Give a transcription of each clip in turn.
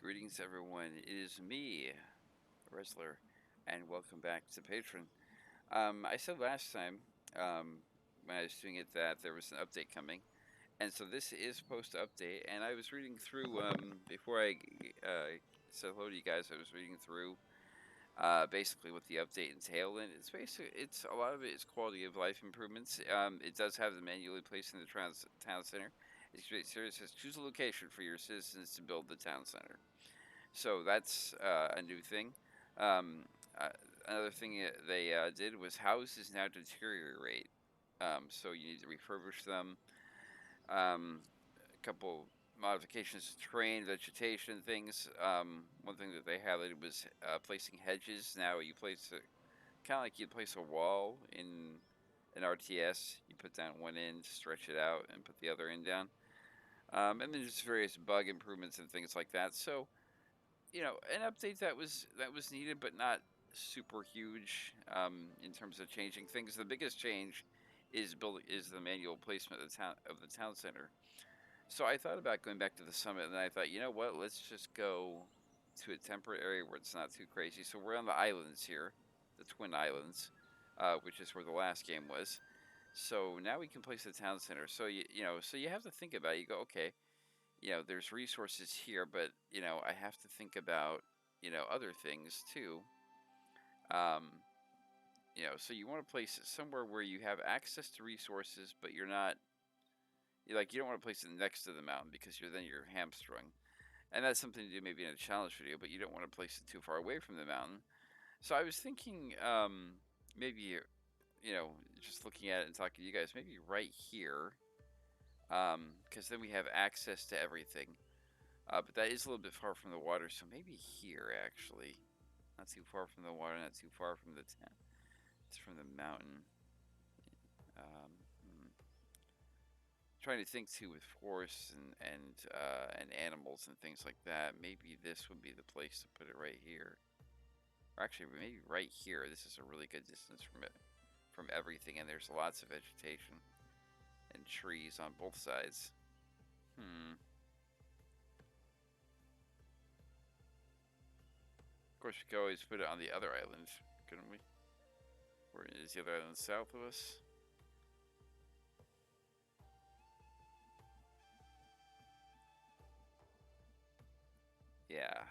Greetings, everyone. It is me, Wrestler, and welcome back to Patron. I said last time when I was doing it that there was an update coming, and so this is supposed to update. And I was reading through before I said hello to you guys. I was reading through basically what the update entailed, and it's a lot of it is quality of life improvements. It does have the manually placed in the town center. It says choose a location for your citizens to build the town center. So that's a new thing. Um, uh, Another thing they did was houses now deteriorate. So you need to refurbish them. A couple modifications to terrain, vegetation, things. One thing that they highlighted was placing hedges. Now you place it kind of like you place a wall in an RTS. You put down one end, stretch it out, and put the other end down. And then there's various bug improvements and things like that. So an update that was needed, but not super huge in terms of changing things. The biggest change is the manual placement of the town center. So I thought about going back to the summit, and then I thought, you know what? Let's just go to a temperate area where it's not too crazy. So we're on the islands here, the Twin Islands, which is where the last game was. So now we can place the town center. So so you have to think about it. You go, okay, there's resources here, but I have to think about other things too. Um, so you want to place it somewhere where you have access to resources, but you don't want to place it next to the mountain because you're hamstrung, and that's something to do maybe in a challenge video. But you don't want to place it too far away from the mountain. So I was thinking maybe just looking at it and talking to you guys, maybe right here, because then we have access to everything. But that is a little bit far from the water, so maybe here, actually. Not too far from the water, not too far from the town. It's from the mountain. Um, hmm. Trying to think, too, with forests and animals and things like that. Maybe this would be the place to put it right here. Or actually, maybe right here. This is a really good distance from everything, and there's lots of vegetation and trees on both sides. Hmm. Of course, we could always put it on the other island, couldn't we? Where is the other island south of us? Yeah,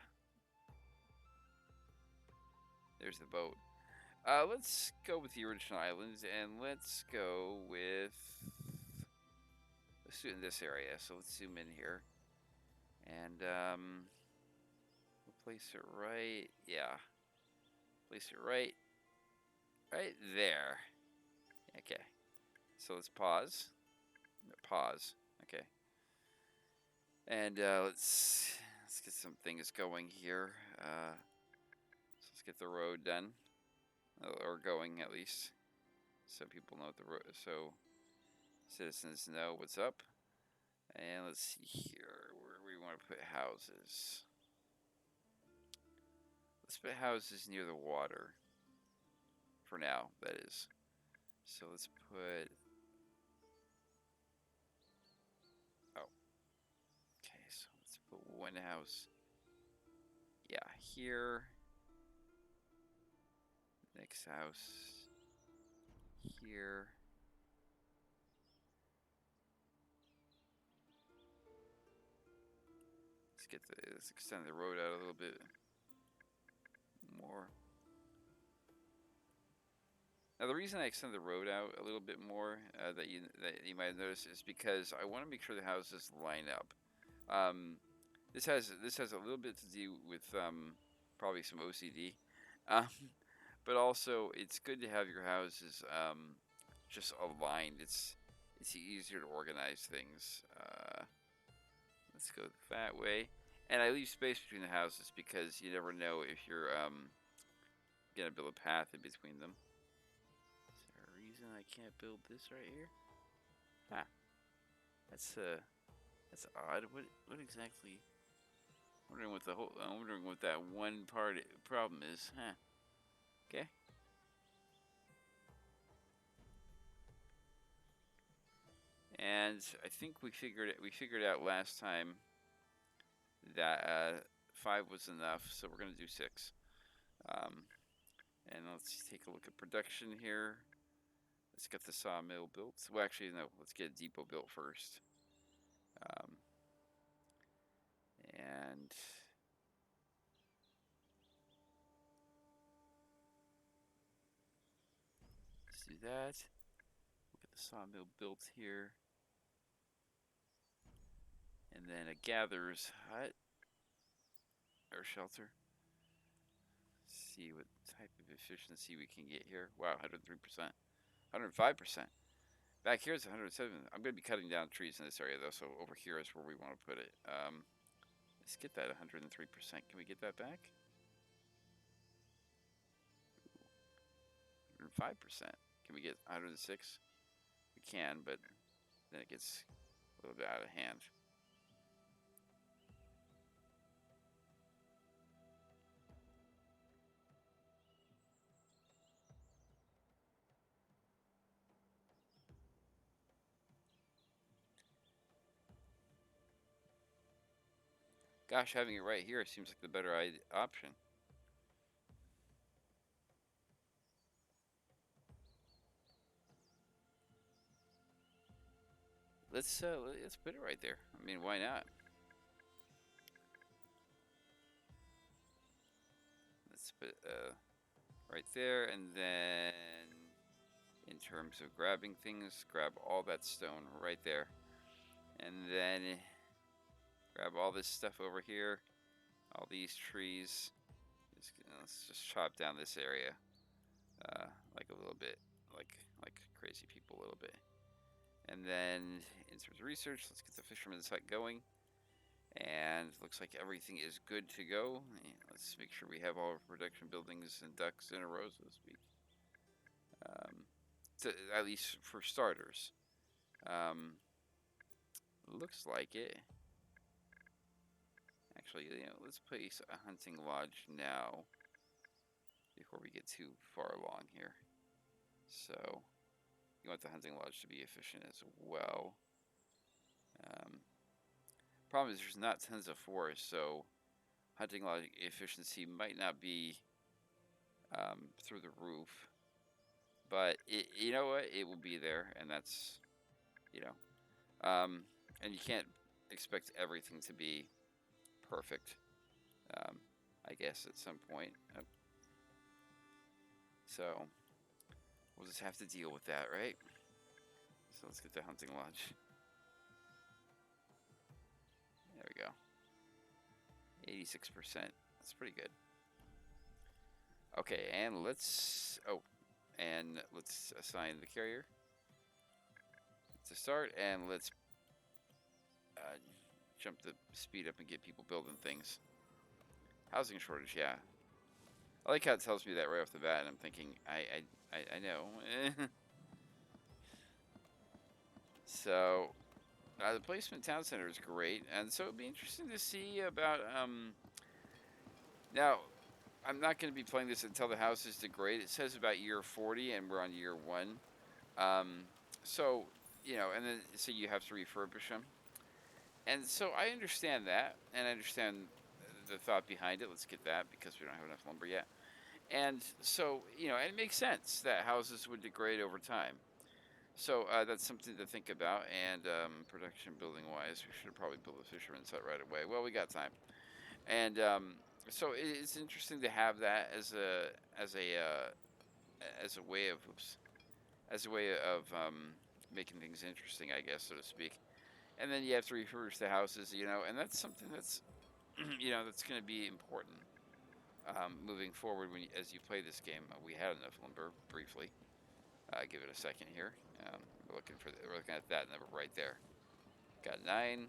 there's the boat. Let's go with the original islands, and let's go with... Let's do it in this area, so let's zoom in here. And, we'll place it right... Yeah, place it right there. Okay, so let's pause. Pause. Okay. And, let's get some things going here. So let's get the road done. Or going, at least. So people know what the road... So citizens know what's up. And let's see here. Where do we want to put houses? Let's put houses near the water. For now, that is. So let's put... Oh. Okay, so let's put one house. Yeah, here. Next house. Here. Let's extend the road out a little bit more. Now, the reason I extend the road out a little bit more that you might have noticed is because I want to make sure the houses line up. This has a little bit to do with probably some OCD, um, but also it's good to have your houses just aligned. It's easier to organize things. Let's go that way, and I leave space between the houses because you never know if you're gonna build a path in between them. Is there a reason I can't build this right here? Huh. That's odd. What exactly? I'm wondering what that one part problem is. Huh. Okay. And I think we figured out last time that 5 was enough, so we're going to do 6. And let's take a look at production here. Let's get the sawmill built. Well, actually, no. Let's get a depot built first. And let's do that. We'll get the sawmill built here. And then a gatherer's hut or shelter. See what type of efficiency we can get here. Wow, 103%. 105%. Back here it's 107. I'm going to be cutting down trees in this area, though, so over here is where we want to put it. Let's get that 103%. Can we get that back? 105%. Can we get 106? We can, but then it gets a little bit out of hand. Gosh, having it right here seems like the better option. Let's put it right there. I mean, why not? Let's put right there, and then in terms of grabbing things, grab all that stone right there, and then grab all this stuff over here, all these trees. Let's just chop down this area, like a little bit, like crazy people a little bit. And then in terms of research, let's get the fisherman's hut going. And looks like everything is good to go. Let's make sure we have all our production buildings and ducks in a row, so to speak. At least for starters. Looks like it. Actually, let's place a hunting lodge now before we get too far along here. So, you want the hunting lodge to be efficient as well. Problem is there's not tons of forest, so hunting lodge efficiency might not be through the roof. But you know what? It will be there, and that's, and you can't expect everything to be perfect. I guess at some point. So we'll just have to deal with that, right? So let's get the hunting lodge. There we go. 86%. That's pretty good. Okay, and let's assign the carrier to start, and let's jump the speed up and get people building things. Housing shortage, yeah. I like how it tells me that right off the bat, and I'm thinking, I know. So, the placement town center is great, and so it'd be interesting to see about, now, I'm not going to be playing this until the houses degrade. It says about year 40, and we're on year 1. So, and then, so you have to refurbish them. And so I understand that, and I understand the thought behind it. Let's get that, because we don't have enough lumber yet. And so, and it makes sense that houses would degrade over time. So that's something to think about. And production building-wise, we should have probably built a fisherman's hut right away. Well, we got time. And so it's interesting to have that as a way of making things interesting, I guess, so to speak. And then you have to refurbish the houses, and that's something that's that's going to be important moving forward as you play this game. We had enough lumber briefly. Give it a second here. We're looking at that number right there. Got 9.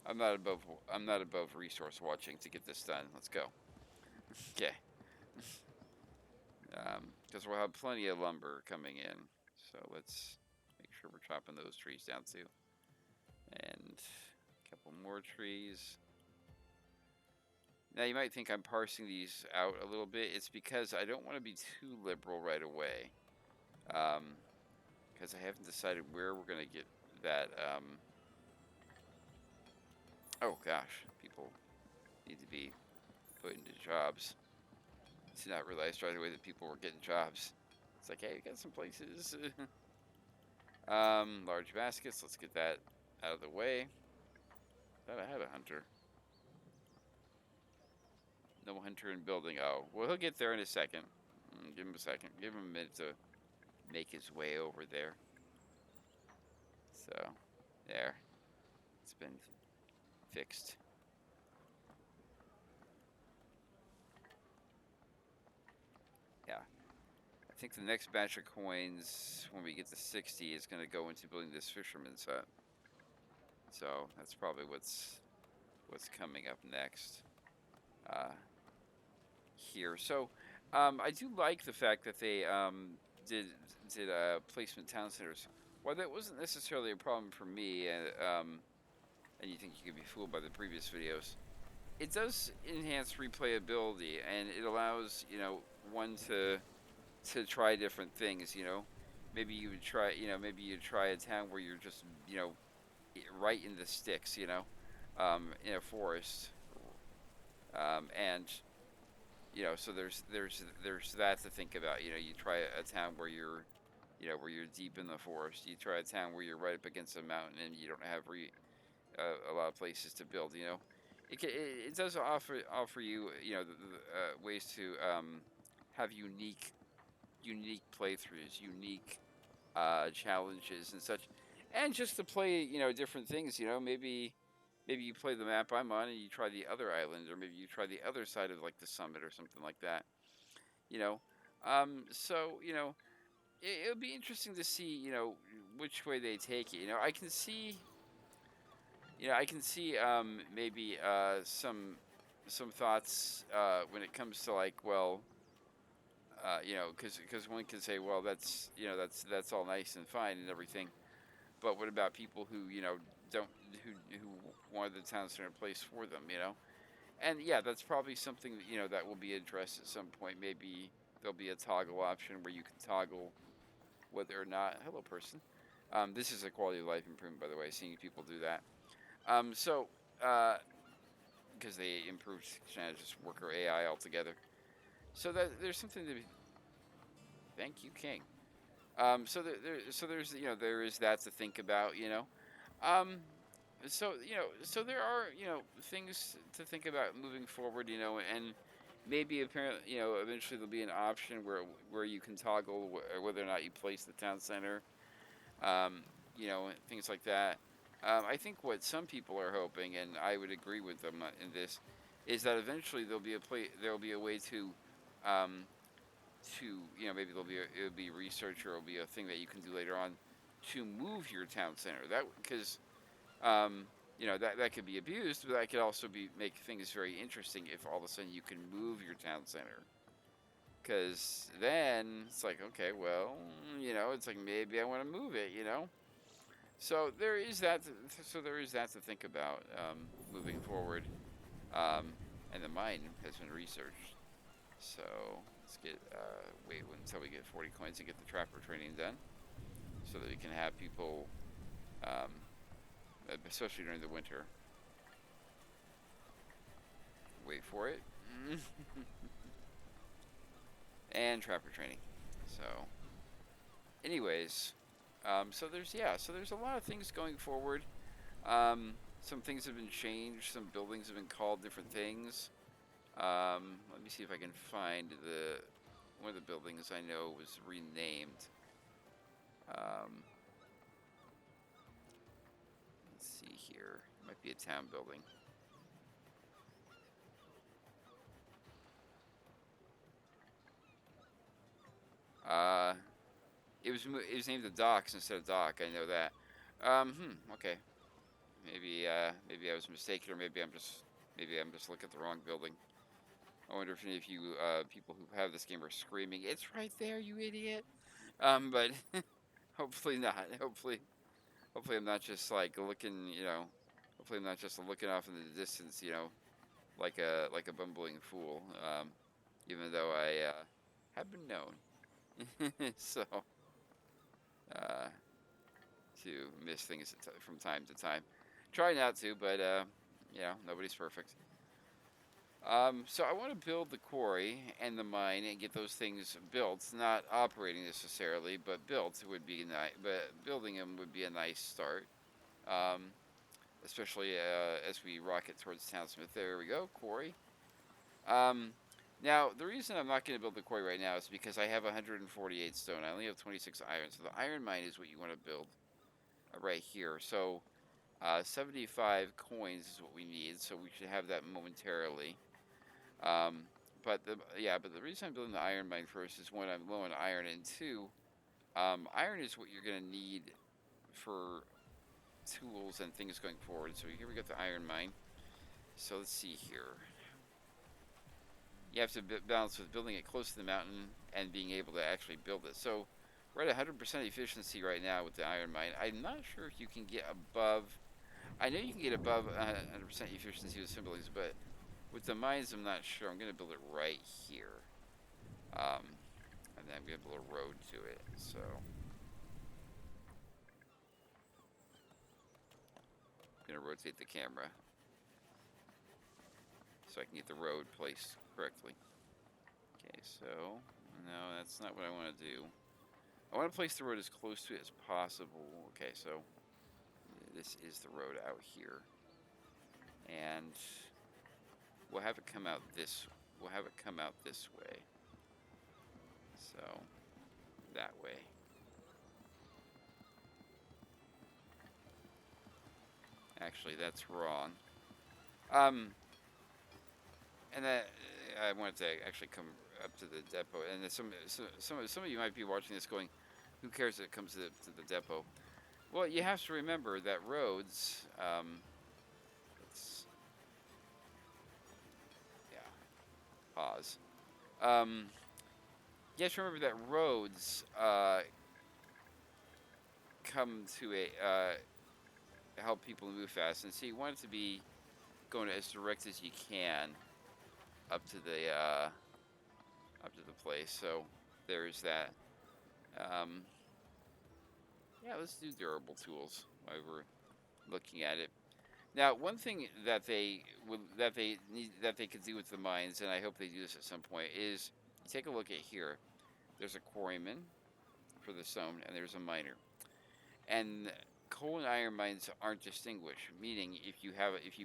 I'm not above resource watching to get this done. Let's go. Okay. Because we'll have plenty of lumber coming in. So let's make sure we're chopping those trees down too. And a couple more trees. Now you might think I'm parsing these out a little bit. It's because I don't want to be too liberal right away. Because I haven't decided where we're going to get that Oh gosh, people need to be put into jobs. Did not realize right away that people were getting jobs. It's like, hey, we got some places. Large baskets. Let's get that out of the way. Thought I had a hunter. No hunter in building. Oh, well, he'll get there in a second. Give him a second. Give him a minute to make his way over there. So, there. It's been fixed. Yeah. I think the next batch of coins, when we get to 60, is going to go into building this fisherman's hut. So that's probably what's coming up next uh, here. So I do like the fact that they did placement town centers. While that wasn't necessarily a problem for me, and you think you could be fooled by the previous videos, it does enhance replayability, and it allows one to try different things. Maybe you would try maybe you try a town where you're just right in the sticks, in a forest, and so there's that to think about. You try a town where you're where you're deep in the forest. You try a town where you're right up against a mountain and you don't have a lot of places to build. It does offer you ways to have unique playthroughs, unique challenges and such, and just to play different things. Maybe you play the map I'm on and you try the other island, or maybe you try the other side of like the summit or something like that. You know, so it'll be interesting to see which way they take it. I can see maybe some thoughts when it comes to like, well, because one can say, well, that's all nice and fine and everything, but what about people who don't who wanted the town center place for them, and yeah, that's probably something that that will be addressed at some point. Maybe there'll be a toggle option where you can toggle whether or not, hello person, this is a quality of life improvement, by the way, seeing people do that. So because they improved kind of just worker AI altogether, so that there's something to be, thank you king. There's there is that to think about. Um, so there are things to think about moving forward. And maybe apparently eventually there'll be an option where you can toggle whether or not you place the town center. Things like that. I think what some people are hoping, and I would agree with them in this, is that eventually there'll be a way um, maybe it'll be research, or it'll be a thing that you can do later on to move your town center. That because that could be abused, but that could also make things very interesting if all of a sudden you can move your town center. Because then it's like, okay, well, it's like maybe I want to move it. So there is that. There is that to think about moving forward, um, and the mine has been researched. So let's wait until we get 40 coins to get the trapper training done, so that we can have people, um, especially during the winter. Wait for it. And trapper training. So, anyways, so there's a lot of things going forward. Some things have been changed. Some buildings have been called different things. Let me see if I can find one of the buildings I know was renamed. Let's see here. It might be a town building. Uh, it was named the Docks instead of Dock. I know that. Okay. Maybe I was mistaken, or maybe I'm just looking at the wrong building. I wonder if any of you people who have this game are screaming, "It's right there, you idiot!" But hopefully not. Hopefully I'm not just like looking. Hopefully I'm not just looking off in the distance. Like a bumbling fool. Even though I have been known, so uh, to miss things from time to time. Try not to, but Nobody's perfect. So I want to build the quarry and the mine and get those things built, not operating necessarily, but built would be nice. But building them would be a nice start, um, especially as we rocket towards Townsmith. There we go, quarry. Um, Now the reason I'm not going to build the quarry right now is because I have 148 stone. I only have 26 iron, so the iron mine is what you want to build right here. So 75 coins is what we need, so we should have that momentarily. Um, but the reason I'm building the iron mine first is one, I'm low on iron, and two, iron is what you're gonna need for tools and things going forward. So here we got the iron mine. So let's see here. You have to balance with building it close to the mountain and being able to actually build it. So we're at 100% efficiency right now with the iron mine. I'm not sure if you can get above. I know you can get above 100% efficiency with symbols, but with the mines, I'm not sure. I'm gonna build it right here. Um, and then I'm gonna build a road to it. So I'm gonna rotate the camera so I can get the road placed correctly. Okay, so no, that's not what I want to do. I want to place the road as close to it as possible. Okay, so this is the road out here, and we'll have it come out this. We'll have it come out this way. So that way. Actually, that's wrong. Um, and that I wanted to actually come up to the depot. And some of you might be watching this going, "Who cares if it comes to the depot?" Well, you have to remember that roads. Let's yeah, pause. Um, you have to remember that roads come to help people move fast, and so you want it to be going as direct as you can up to the place. So there's that. Um, yeah, let's do durable tools while we're looking at it. Now, one thing that they could do with the mines, and I hope they do this at some point, is take a look at here. There's a quarryman for the stone, and there's a miner. And coal and iron mines aren't distinguished. Meaning, if you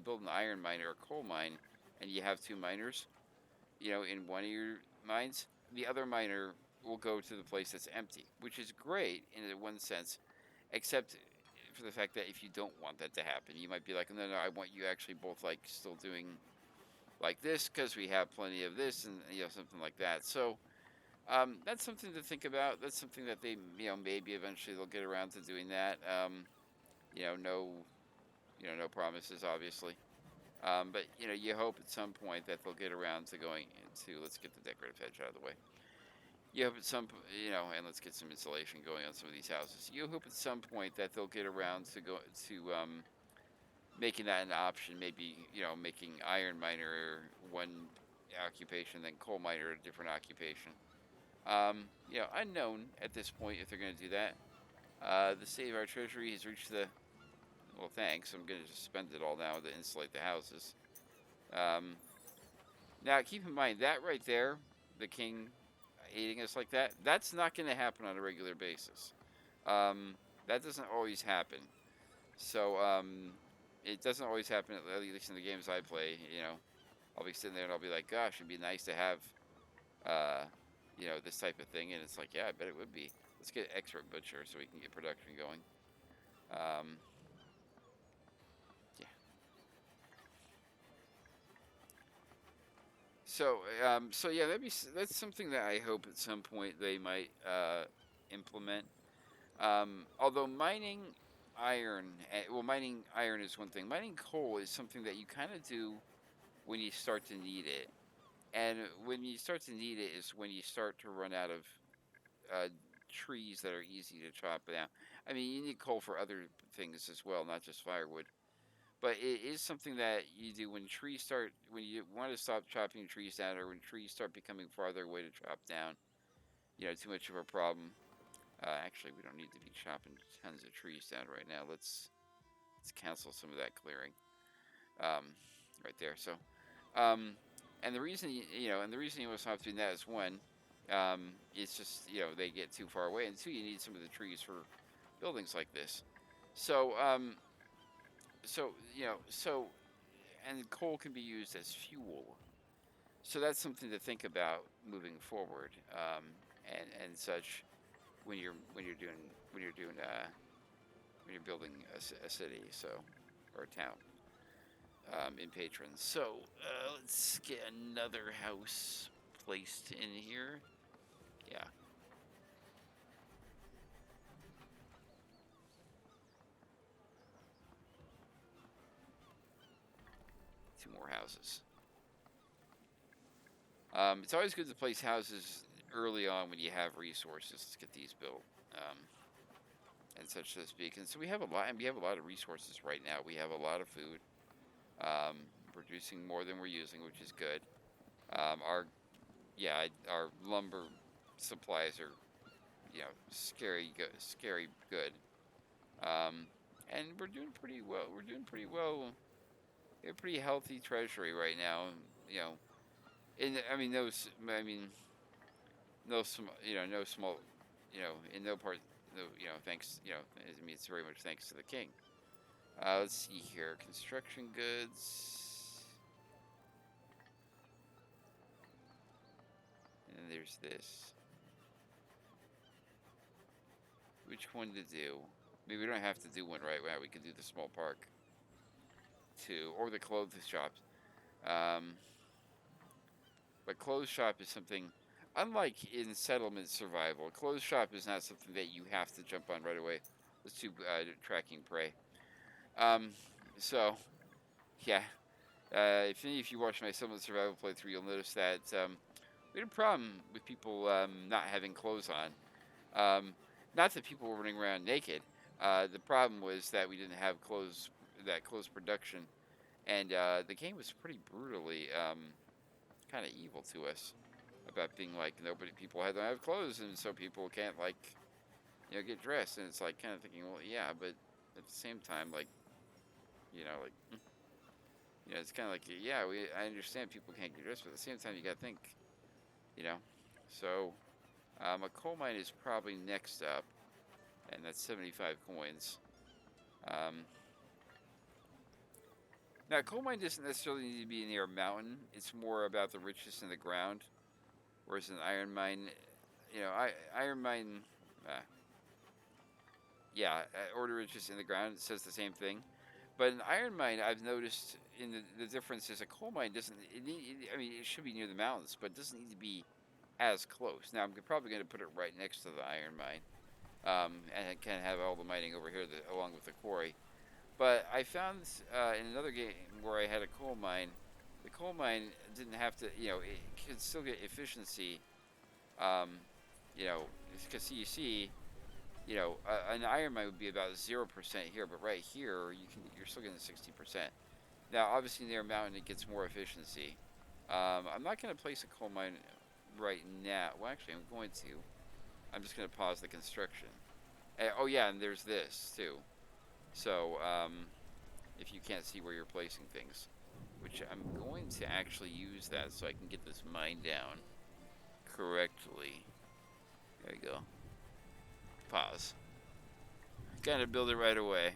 build an iron mine or a coal mine, and you have two miners, in one of your mines, the other miner will go to the place that's empty, which is great in one sense, except for the fact that if you don't want that to happen, you might be like, no, I want you actually both like still doing like this because we have plenty of this and something like that. So that's something to think about. That's something that they maybe eventually they'll get around to doing that. No no promises obviously. But you hope at some point that they'll get around to going into let's get the decorative hedge out of the way. You hope at some and let's get some insulation going on some of these houses. You hope at some point that they'll get around to go to making that an option. Maybe making iron miner one occupation, then coal miner a different occupation. Unknown at this point if they're going to do that. The state of our treasury has reached the well, thanks. I'm going to just spend it all now to insulate the houses. Um, Now, keep in mind that right there, the king hating us like that, that's not going to happen on a regular basis. That doesn't always happen. So, it doesn't always happen, at least in the games I play. I'll be sitting there and I'll be like, gosh, it'd be nice to have, uh, this type of thing. And it's like, yeah, I bet it would be. Let's get expert butcher so we can get production going. Um, yeah. So yeah, that's something that I hope at some point they might implement. Although mining iron is one thing. Mining coal is something that you kind of do when you start to need it, and when you start to need it is when you start to run out of uh, trees that are easy to chop down. I mean, you need coal for other things as well, not just firewood. But it is something that you do when you want to stop chopping trees down, or when trees start becoming farther away to chop down. Too much of a problem. Actually, we don't need to be chopping tons of trees down right now. Let's cancel some of that clearing. um, right there. So, um, and the reason and the reason you must stop doing that is one, it's just they get too far away, and two, you need some of the trees for buildings like this. So, and coal can be used as fuel. So that's something to think about moving forward, and such when you're doing when you're doing when you're building a city, so or a town, in Patron. So let's get another house placed in here. Yeah, two more houses. It's always good to place houses early on when you have resources to get these built, and such to speak. And so we have a lot, and we have a lot of resources right now. We have a lot of food, producing more than we're using, which is good. Our our lumber supplies are scary good. Um, and we're doing pretty well. We're doing pretty well. We have a pretty healthy treasury right now. You know, in I mean those I mean no small no small in no part no thanks I mean it's very much thanks to the king. Let's see here, construction goods, and then there's this. Which one to do? Maybe we don't have to do one right now. We could do the small park too, or the clothes shop. Um, but clothes shop is something, unlike in settlement survival. Clothes shop is not something that you have to jump on right away. Let's do tracking prey. Um, so yeah, if you watch my settlement survival playthrough, you'll notice that we had a problem with people not having clothes on. Not that people were running around naked. The problem was that we didn't have clothes production, and the game was pretty brutally kind of evil to us about being like people had to have clothes, and so people can't like get dressed, and it's like kind of thinking, well, yeah, but at the same time, like like it's kind of like yeah, I understand people can't get dressed, but at the same time, you got to think, you know, so a coal mine is probably next up, and that's 75 coins. Um, Now, coal mine doesn't necessarily need to be near a mountain. It's more about the richness in the ground. Whereas an iron mine, iron mine, uh, yeah, order richness in the ground. It says the same thing. But an iron mine, I've noticed in the difference is a coal mine doesn't. I mean, it should be near the mountains, but it doesn't need to be as close. Now, I'm probably going to put it right next to the iron mine, and it can have all the mining over here along with the quarry. But I found in another game where I had a coal mine, the coal mine didn't have to, it could still get efficiency. Um, you know, because you see, an iron mine would be about 0% here, but right here you're still getting 60%. Now, obviously near a mountain it gets more efficiency. I'm not going to place a coal mine right now. Well, actually, I'm going to. I'm just going to pause the construction. Oh yeah, and there's this too. So, if you can't see where you're placing things, which I'm going to actually use that so I can get this mine down correctly. There you go. Pause. Gotta build it right away.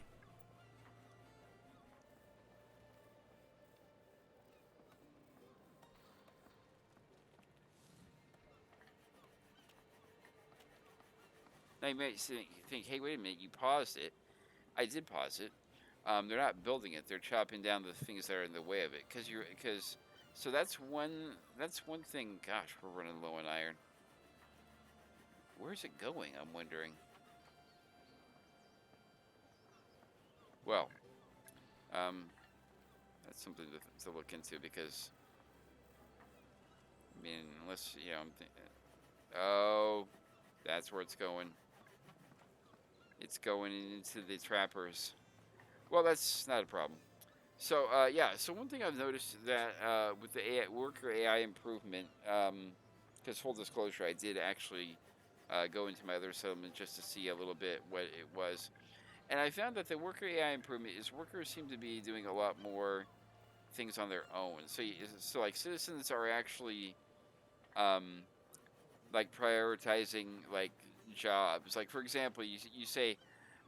Now you might think, hey, wait a minute, you paused it. I did pause it. They're not building it; they're chopping down the things that are in the way of it. So that's one thing. Gosh, we're running low on iron. Where's it going? I'm wondering. Well, um, that's something to look into because I mean, unless oh, that's where it's going. It's going into the trappers. Well, that's not a problem. So yeah, so one thing I've noticed that with the worker AI improvement, because full disclosure, I did actually go into my other settlement just to see a little bit what it was, and I found that the worker AI improvement is workers seem to be doing a lot more. things on their own. So like citizens are actually um, like prioritizing like jobs. Like for example, you say,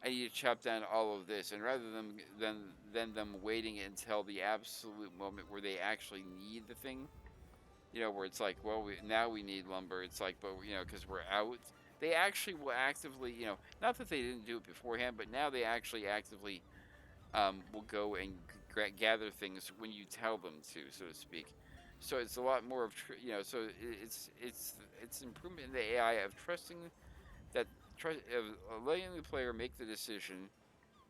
I need to chop down all of this, and rather than them waiting until the absolute moment where they actually need the thing, where it's like, well, now we need lumber. It's like, but because we're out, they actually will actively, not that they didn't do it beforehand, but now they actually actively will go and gather things when you tell them to, so to speak. So it's a lot more of So it's improvement in the AI of trusting that of letting the player make the decision,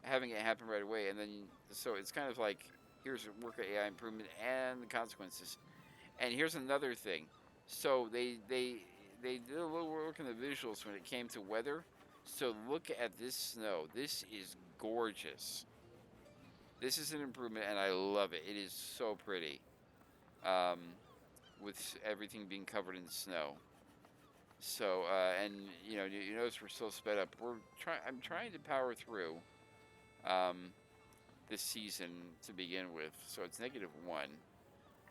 having it happen right away, and then so it's kind of like, here's a work AI improvement and the consequences. And here's another thing. So they did a little work in the visuals when it came to weather. So look at this snow. This is gorgeous. This is an improvement, and I love it. It is so pretty, um, with everything being covered in snow. So, and you notice we're still sped up. I'm trying to power through um, this season to begin with. So it's -1,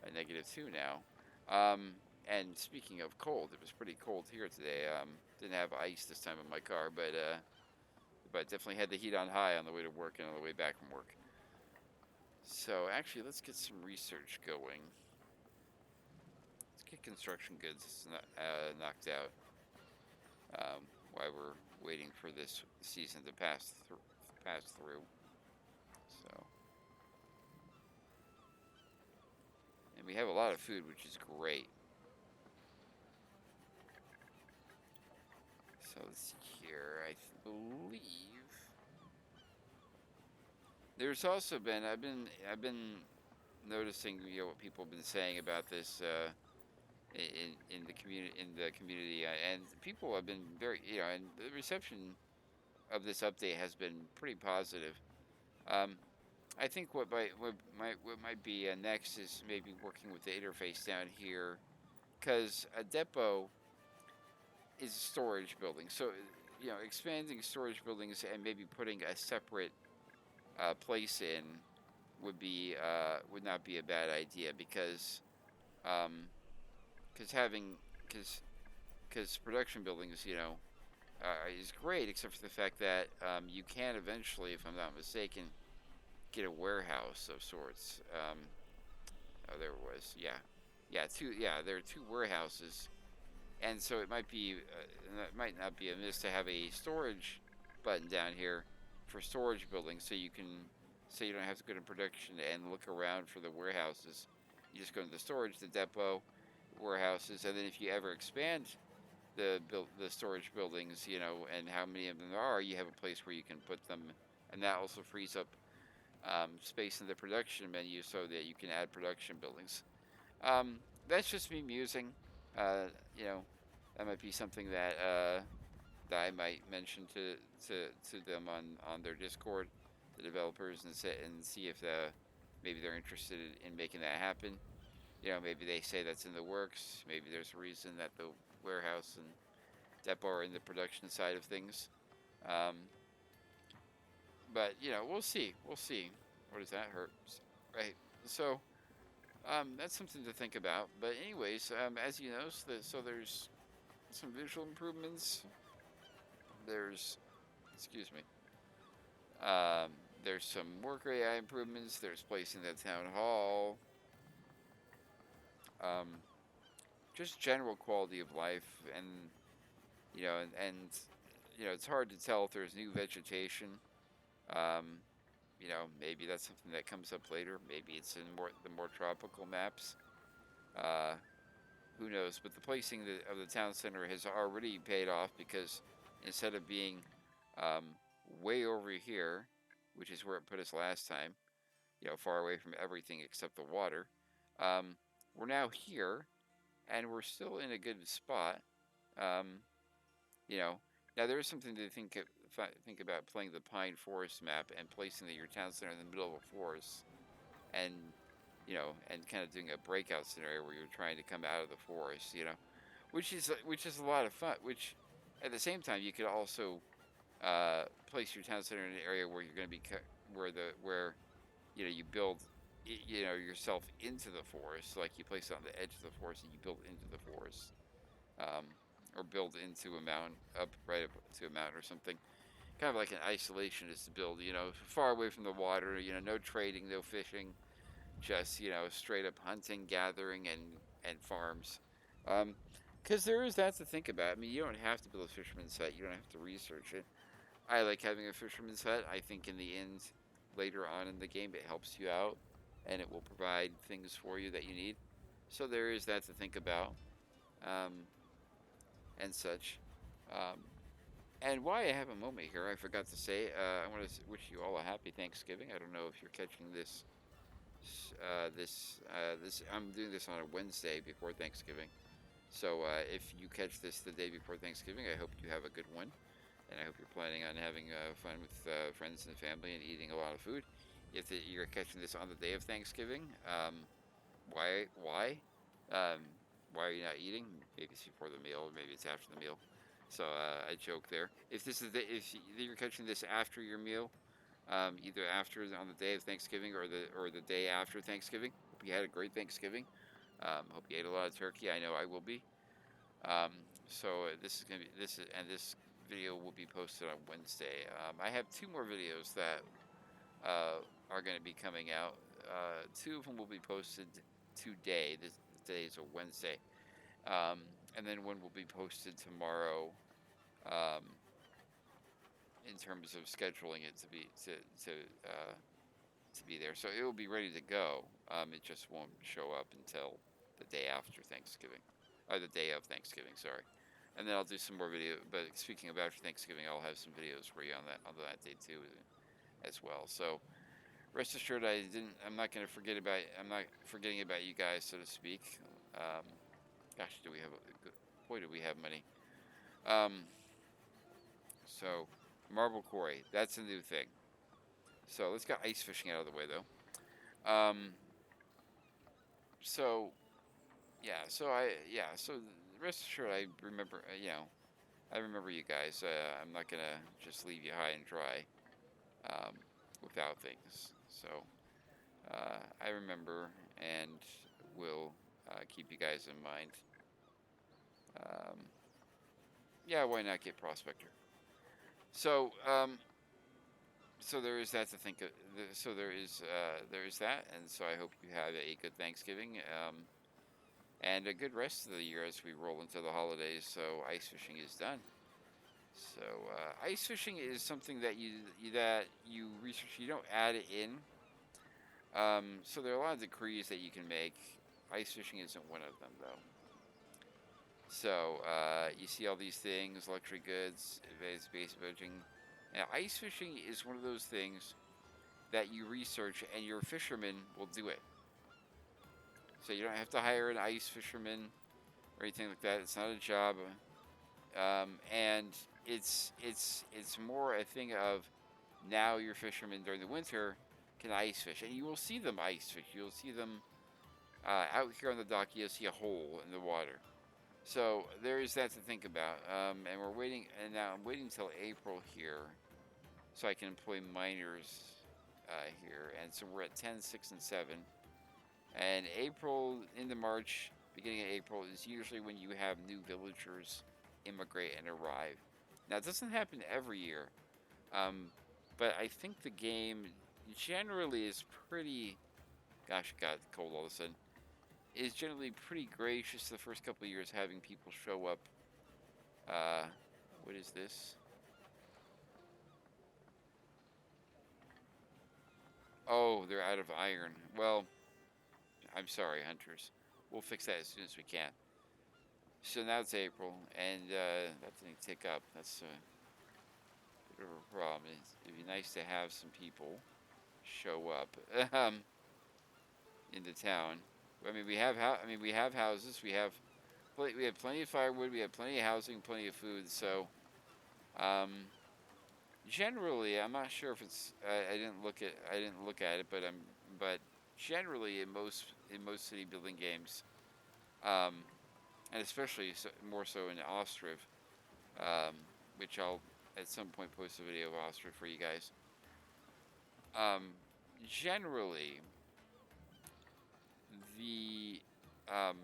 a -2 now. Um, and speaking of cold, it was pretty cold here today. Didn't have ice this time in my car, but definitely had the heat on high on the way to work and on the way back from work. So actually, let's get some research going. Let's get construction goods knocked out while we're waiting for this season to pass through. So, and we have a lot of food, which is great. So let's see here. I believe there's also been I've been noticing what people have been saying about this in the community, and people have been very and the reception of this update has been pretty positive. Um, I think what might be next is maybe working with the interface down here, because a depot is a storage building. So expanding storage buildings and maybe putting a separate place in would not be a bad idea, because um, having because production buildings is great, except for the fact that you can eventually, if I'm not mistaken, get a warehouse of sorts. Oh, there it was. Yeah, there are two warehouses, and so it might not be amiss to have a storage button down here for storage buildings, so you don't have to go to production and look around for the warehouses. You just go to the storage, the depot, warehouses, and then if you ever expand the storage buildings, and how many of them there are, you have a place where you can put them, and that also frees up space in the production menu so that you can add production buildings. That's just me musing. Uh, you know, that might be something that I might mention to them on their Discord, the developers, and see if maybe they're interested in making that happen. Maybe they say that's in the works. Maybe there's a reason that the warehouse and depot are in the production side of things. Um, but we'll see. We'll see. What does that hurt? Right. So that's something to think about. But anyways, as you know, so there's some visual improvements. There's, excuse me. Um, there's some worker AI improvements. There's placing the town hall. Um, just general quality of life, and it's hard to tell if there's new vegetation. Um, maybe that's something that comes up later. Maybe it's in the more tropical maps. Uh, who knows? But the placing of the town center has already paid off, because instead of being um, way over here, which is where it put us last time, far away from everything except the water, we're now here, and we're still in a good spot. Um, you know, Now there is something to think about playing the Pine Forest map and placing your town center in the middle of a forest, and and kind of doing a breakout scenario where you're trying to come out of the forest, which is a lot of fun. Which, at the same time, you could also place your town center in an area where you're going to be where you build yourself into the forest. Like you place it on the edge of the forest and you build into the forest, um, or build into a mountain, up right up to a mountain or something. Kind of like an isolationist build, far away from the water. No trading, no fishing, just straight up hunting, gathering, and farms. Um, because there is that to think about. I mean, you don't have to build a fisherman's hut. You don't have to research it. I like having a fisherman's hut. I think in the end, later on in the game, it helps you out, and it will provide things for you that you need. So there is that to think about, um, and such. Um, and why I have a moment here, I forgot to say. I want to wish you all a happy Thanksgiving. I don't know if you're catching this. I'm doing this on a Wednesday before Thanksgiving. So if you catch this the day before Thanksgiving, I hope you have a good one, and I hope you're planning on having fun with friends and family and eating a lot of food. If you're catching this on the day of Thanksgiving, why? Um, why are you not eating? Maybe it's before the meal, or maybe it's after the meal. So I joke there. If you're catching this after your meal, either after on the day of Thanksgiving or the day after Thanksgiving, hope you had a great Thanksgiving. Hope you ate a lot of turkey. I know I will be. Um, so this is gonna be this video will be posted on Wednesday. I have two more videos that are going to be coming out. Two of them will be posted today. This today is a Wednesday, um, and then one will be posted tomorrow. Um, in terms of scheduling it uh, to be there, so it will be ready to go. It just won't show up until the day after Thanksgiving, or the day of Thanksgiving. Sorry, and then I'll do some more video. But speaking of after Thanksgiving, I'll have some videos for you on that day too, as well. So rest assured, I'm not going to forget about. I'm not forgetting about you guys, so to speak. Um, gosh, do we have a good? Boy, do we have many. Um, so marble quarry, that's a new thing. So let's get ice fishing out of the way, though. So yeah, so rest assured, I remember. I remember you guys. I'm not gonna just leave you high and dry um, without things. So I remember and will keep you guys in mind. Um, yeah, why not get Prospector? So so there is that to think of. So there is that, and so I hope you have a good Thanksgiving. And a good rest of the year as we roll into the holidays. So ice fishing is done. So ice fishing is something that you research. You don't add it in. So there are a lot of decrees that you can make. Ice fishing isn't one of them, though. So you see all these things: luxury goods, advanced base boating. Now, ice fishing is one of those things that you research, and your fisherman will do it. So you don't have to hire an ice fisherman or anything like that. It's not a job. And it's more a thing of now your fishermen during the winter can ice fish, and you will see them ice fish. You'll see them out here on the dock. You'll see a hole in the water. So there is that to think about. And we're waiting, and now I'm waiting until April here, so I can employ miners here. And so we're at 10, 6, and 7. And April into March, beginning of April, is usually when you have new villagers immigrate and arrive. Now, it doesn't happen every year, um, but I think the game generally is pretty. Gosh, it got cold all of a sudden. Is generally pretty gracious the first couple of years, having people show up. Uh, what is this? Oh, they're out of iron. Well, I'm sorry, hunters. We'll fix that as soon as we can. So now it's April, and that didn't tick up. That's a bit of a problem. It'd be nice to have some people show up in the town. I mean, we have houses. We have plenty of firewood. We have plenty of housing, plenty of food. So um, generally, I'm not sure if it's. I didn't look at it, but generally in most city building games, um, and especially more so in Ostriv, um, which I'll at some point post a video of Ostrich for you guys. Um, generally, um,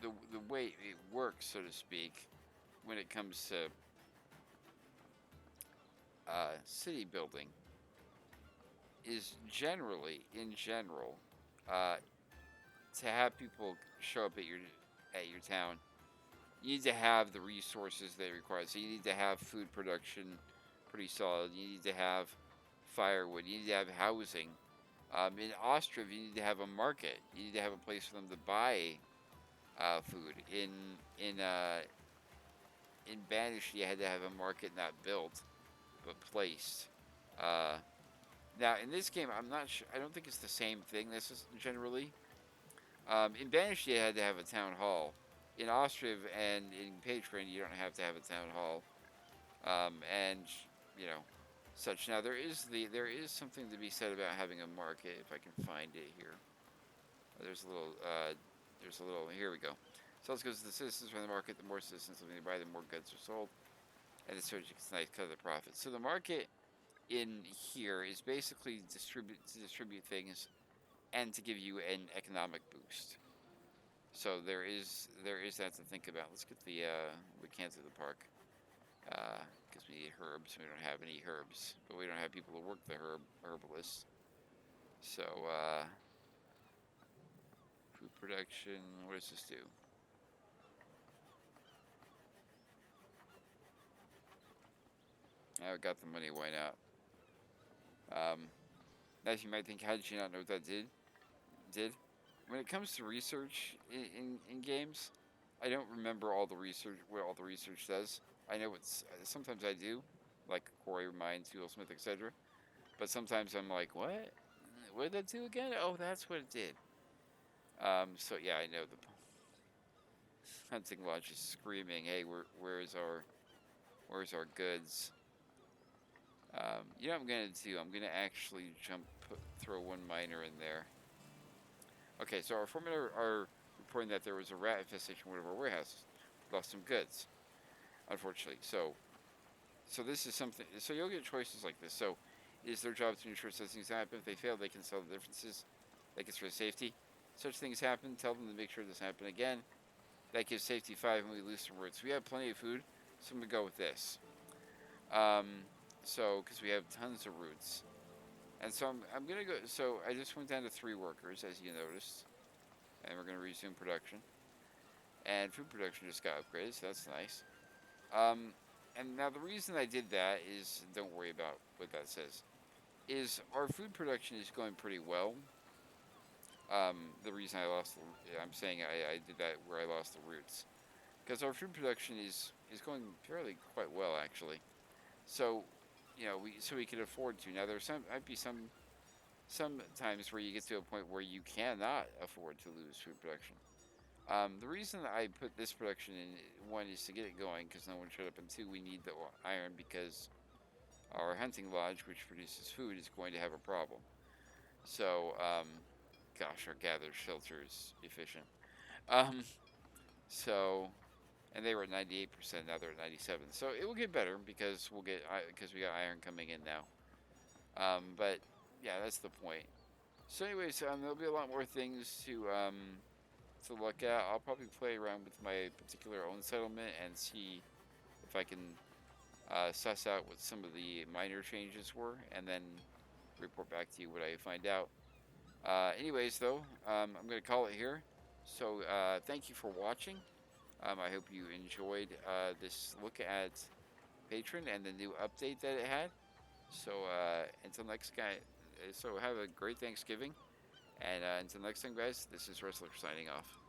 the way it works, so to speak, when it comes to city building, is generally, in general, uh, to have people show up at your town, you need to have the resources they require. So you need to have food production pretty solid. You need to have firewood. You need to have housing. In Ostrov, you need to have a market. You need to have a place for them to buy food. In Banish, you had to have a market not built but placed. Uh, Now in this game, I'm not sure. I don't think it's the same thing. This is generally in Banish, you had to have a town hall. In Ostriv and in Patron, you don't have to have a town hall. And you know, such. Now there is something to be said about having a market. If I can find it here, there's a little. Here we go. So let's go to the citizens from the market. The more citizens living nearby, the more goods are sold, and the strategy gets a nice cut of the profit. So the market in here is basically to distribute things and to give you an economic boost. So there is that to think about. Let's get we can't do the park because we need herbs. We don't have any herbs, but we don't have people to work the herbalists. So food production. What does this do? I got the money. Why not? As you might think, how did you not know what that did? When it comes to research in games, I don't remember all the research what all the research does. I know it's sometimes I do, like Quarry Mine, Toolsmith, etc. But sometimes I'm like, what? What did that do again? Oh, that's what it did. So yeah, I know the hunting lodge is screaming, "Hey, where's our goods?" You know what I'm gonna do? I'm gonna actually throw one miner in there. Okay, so our foremen are reporting that there was a rat infestation in one of our warehouses. Lost some goods, unfortunately. So this is something. So you'll get choices like this. So, it is their job to ensure such things happen. If they fail, they can sell the differences. That gets rid of safety. Such things happen. Tell them to make sure it doesn't happen again. That gives safety 5, and we lose some roots. We have plenty of food, so I'm gonna go with this. Um, so because we have tons of roots, and so I'm gonna go. So I just went down to 3 workers, as you noticed, and we're gonna resume production. And food production just got upgraded, so that's nice. Um, and now the reason I did that is, don't worry about what that says, is our food production is going pretty well. The reason I'm saying I did that where I lost the roots, because our food production is going fairly quite well actually. So, we can afford to. Now there's might be some times where you get to a point where you cannot afford to lose food production. The reason I put this production in, one, is to get it going because no one showed up, and two, we need the iron because our hunting lodge, which produces food, is going to have a problem. So, gosh, our gather shelter is efficient. Um, so, and they were at 98%, now they're at 97. So it will get better because we got iron coming in now. But yeah, that's the point. So, anyways, there'll be a lot more things to look at. I'll probably play around with my particular own settlement and see if I can suss out what some of the minor changes were, and then report back to you what I find out. Anyways, though, I'm going to call it here. So thank you for watching. I hope you enjoyed this look at Patron and the new update that it had. So until next guy, so have a great Thanksgiving. And until next time, guys, this is Wrestler signing off.